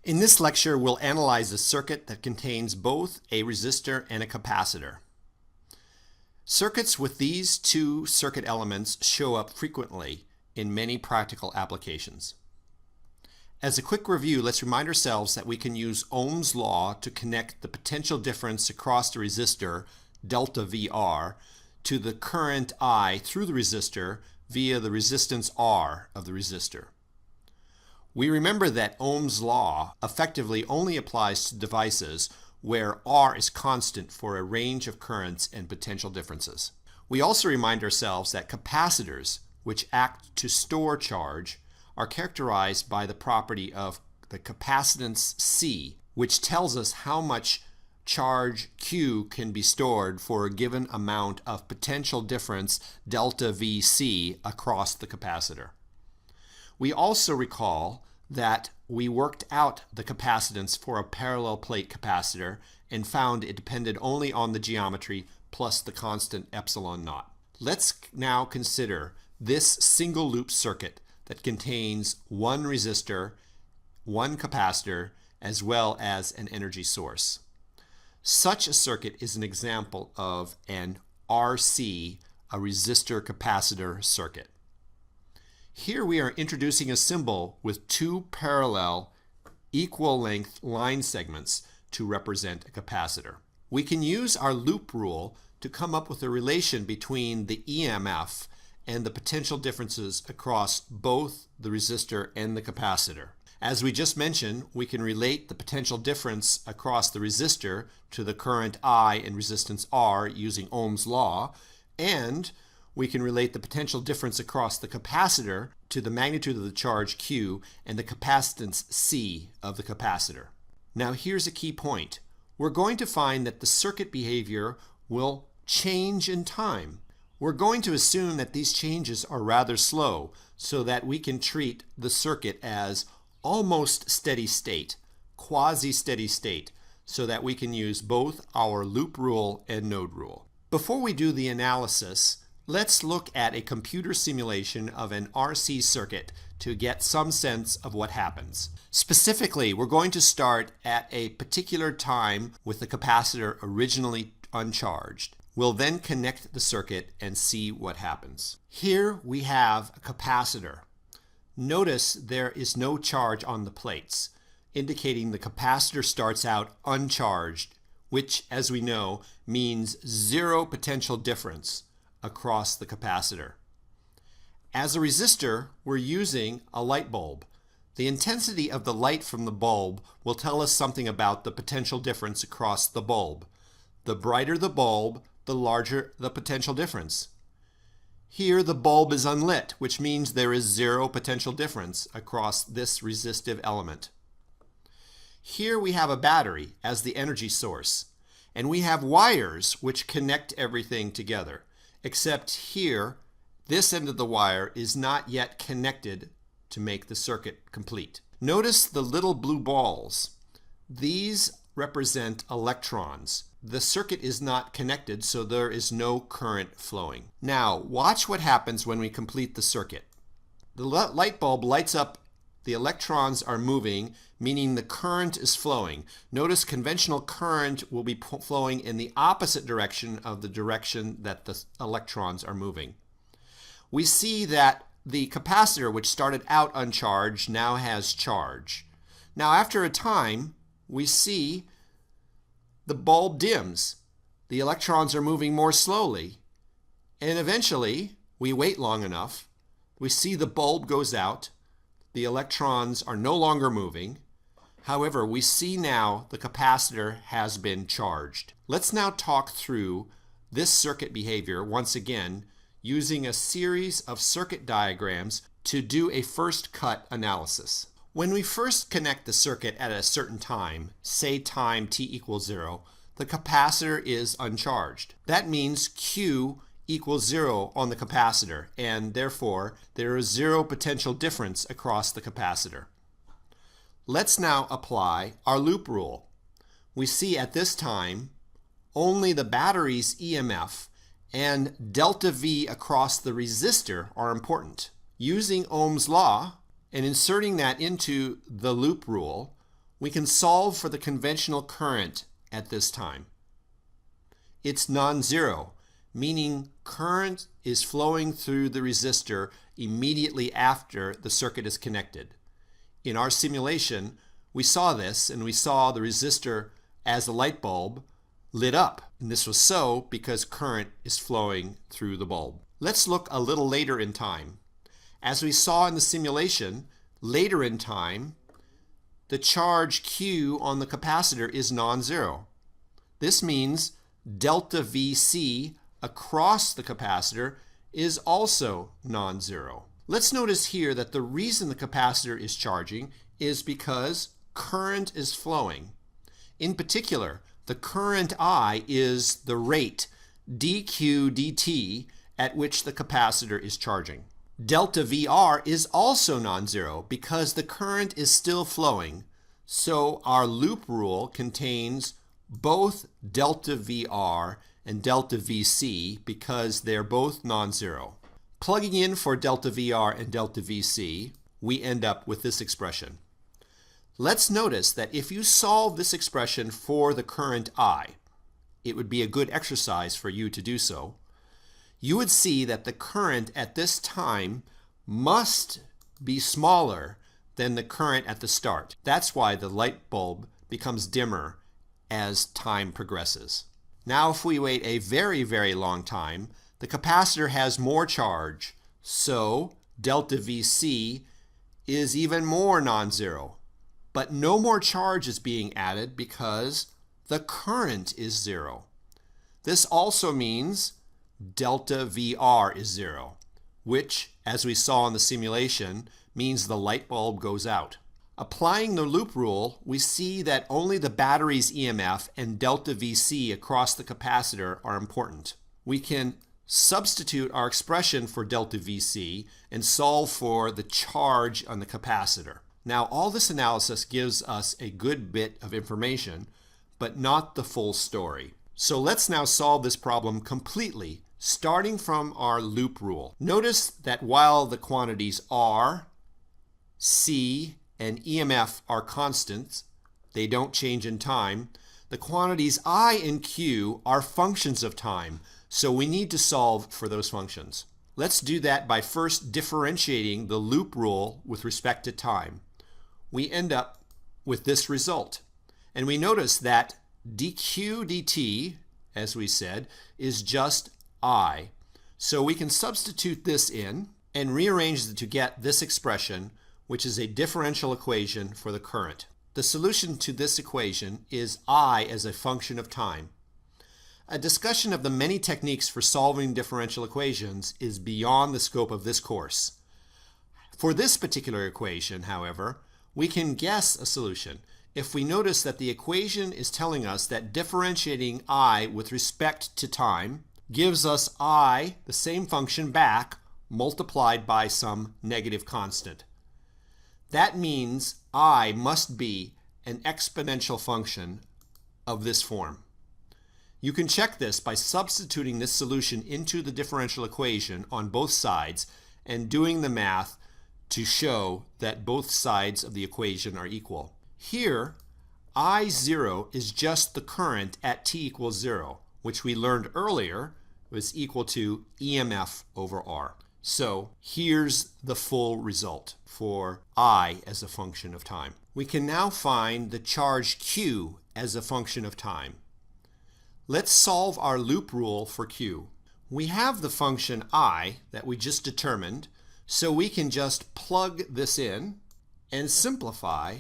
In this lecture, we'll analyze a circuit that contains both a resistor and a capacitor. Circuits with these two circuit elements show up frequently in many practical applications. As a quick review, let's remind ourselves that we can use Ohm's law to connect the potential difference across the resistor, delta VR, to the current I through the resistor via the resistance R of the resistor. We remember that Ohm's law effectively only applies to devices where R is constant for a range of currents and potential differences. We also remind ourselves that capacitors, which act to store charge, are characterized by the property of the capacitance C, which tells us how much charge Q can be stored for a given amount of potential difference delta Vc across the capacitor. We also recall that we worked out the capacitance for a parallel plate capacitor and found it depended only on the geometry plus the constant epsilon naught. Let's now consider this single loop circuit that contains one resistor, one capacitor, as well as an energy source. Such a circuit is an example of an RC, a resistor-capacitor circuit. Here we are introducing a symbol with two parallel, equal-length line segments to represent a capacitor. We can use our loop rule to come up with a relation between the EMF and the potential differences across both the resistor and the capacitor. As we just mentioned, we can relate the potential difference across the resistor to the current I and resistance R using Ohm's law, and we can relate the potential difference across the capacitor to the magnitude of the charge Q and the capacitance C of the capacitor. Now here's a key point. We're going to find that the circuit behavior will change in time. We're going to assume that these changes are rather slow so that we can treat the circuit as almost steady state, quasi-steady state, so that we can use both our loop rule and node rule. Before we do the analysis, let's look at a computer simulation of an RC circuit to get some sense of what happens. Specifically, we're going to start at a particular time with the capacitor originally uncharged. We'll then connect the circuit and see what happens. Here we have a capacitor. Notice there is no charge on the plates, indicating the capacitor starts out uncharged, which, as we know, means zero potential difference across the capacitor. As a resistor, we're using a light bulb. The intensity of the light from the bulb will tell us something about the potential difference across the bulb. The brighter the bulb, the larger the potential difference. Here the bulb is unlit, which means there is zero potential difference across this resistive element. Here we have a battery as the energy source, and we have wires which connect everything together. Except here, this end of the wire is not yet connected to make the circuit complete. Notice the little blue balls. These represent electrons. The circuit is not connected, so there is no current flowing. Now, watch what happens when we complete the circuit. The light bulb lights up, the electrons are moving, meaning the current is flowing. Notice conventional current will be flowing in the opposite direction of the direction that the electrons are moving. We see that the capacitor, which started out uncharged, now has charge. Now after a time, we see the bulb dims. The electrons are moving more slowly. And eventually, we wait long enough, we see the bulb goes out. The electrons are no longer moving. However, we see now the capacitor has been charged. Let's now talk through this circuit behavior once again using a series of circuit diagrams to do a first cut analysis. When we first connect the circuit at a certain time, say time t equals 0, the capacitor is uncharged. That means Q equals 0 on the capacitor, and therefore there is zero potential difference across the capacitor. Let's now apply our loop rule. We see at this time only the battery's EMF and delta V across the resistor are important. Using Ohm's law and inserting that into the loop rule, we can solve for the conventional current at this time. It's non-zero, meaning current is flowing through the resistor immediately after the circuit is connected. In our simulation, we saw this, and we saw the resistor as a light bulb lit up. And this was so because current is flowing through the bulb. Let's look a little later in time. As we saw in the simulation, later in time, the charge Q on the capacitor is non-zero. This means delta VC across the capacitor is also non-zero. Let's notice here that the reason the capacitor is charging is because current is flowing. In particular, the current I is the rate dq dt at which the capacitor is charging. Delta VR is also non-zero because the current is still flowing, so our loop rule contains both delta VR and delta VC because they're both non-zero. Plugging in for delta VR and delta VC, we end up with this expression. Let's notice that if you solve this expression for the current I, it would be a good exercise for you to do so. You would see that the current at this time must be smaller than the current at the start. That's why the light bulb becomes dimmer as time progresses. Now if we wait a very, very long time, the capacitor has more charge, so delta VC is even more non-zero. But no more charge is being added because the current is zero. This also means delta VR is zero, which, as we saw in the simulation, means the light bulb goes out. Applying the loop rule, we see that only the battery's EMF and delta VC across the capacitor are important. We can substitute our expression for delta VC and solve for the charge on the capacitor. Now, all this analysis gives us a good bit of information, but not the full story. So let's now solve this problem completely, starting from our loop rule. Notice that while the quantities R, C, and EMF are constants, they don't change in time, the quantities I and Q are functions of time, so we need to solve for those functions. Let's do that by first differentiating the loop rule with respect to time. We end up with this result. And we notice that dq dt, as we said, is just I. So we can substitute this in and rearrange it to get this expression, which is a differential equation for the current. The solution to this equation is I as a function of time. A discussion of the many techniques for solving differential equations is beyond the scope of this course. For this particular equation, however, we can guess a solution if we notice that the equation is telling us that differentiating I with respect to time gives us I, the same function back, multiplied by some negative constant. That means I must be an exponential function of this form. You can check this by substituting this solution into the differential equation on both sides and doing the math to show that both sides of the equation are equal. Here, I0 is just the current at t equals 0, which we learned earlier was equal to EMF over R. So here's the full result for I as a function of time. We can now find the charge Q as a function of time. Let's solve our loop rule for Q. We have the function I that we just determined, so we can just plug this in and simplify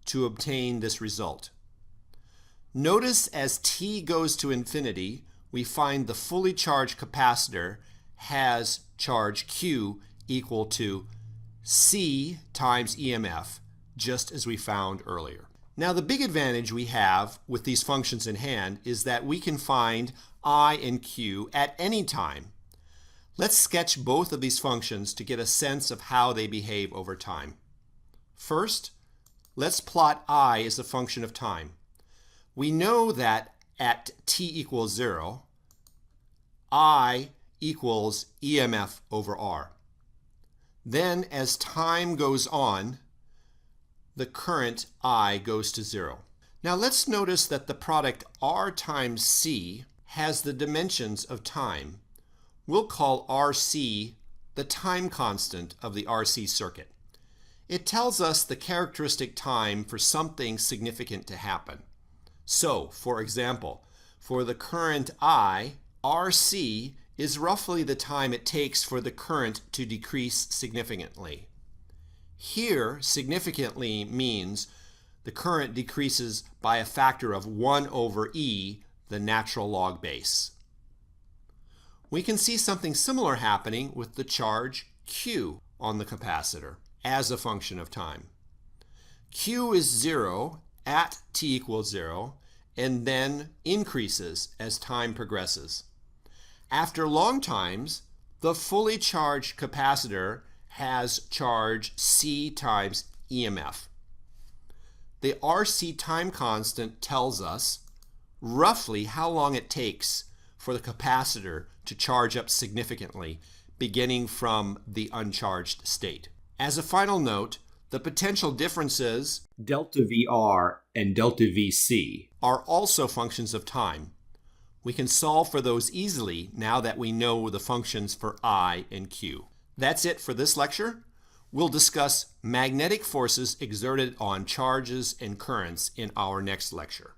to obtain this result. Notice as t goes to infinity, we find the fully charged capacitor has charge Q equal to C times EMF, just as we found earlier. Now the big advantage we have with these functions in hand is that we can find I and Q at any time. Let's sketch both of these functions to get a sense of how they behave over time. First, let's plot I as a function of time. We know that at t equals 0, I equals EMF over R. Then as time goes on, the current I goes to 0. Now let's notice that the product R times C has the dimensions of time. We'll call RC the time constant of the RC circuit. It tells us the characteristic time for something significant to happen. So, for example, for the current I, RC is roughly the time it takes for the current to decrease significantly. Here, significantly means the current decreases by a factor of 1 over E, the natural log base. We can see something similar happening with the charge Q on the capacitor as a function of time. Q is 0 at t equals 0 and then increases as time progresses. After long times, the fully charged capacitor has charge C times EMF. The RC time constant tells us roughly how long it takes for the capacitor to charge up significantly, beginning from the uncharged state. As a final note, the potential differences delta VR and delta VC are also functions of time. We can solve for those easily now that we know the functions for I and Q. That's it for this lecture. We'll discuss magnetic forces exerted on charges and currents in our next lecture.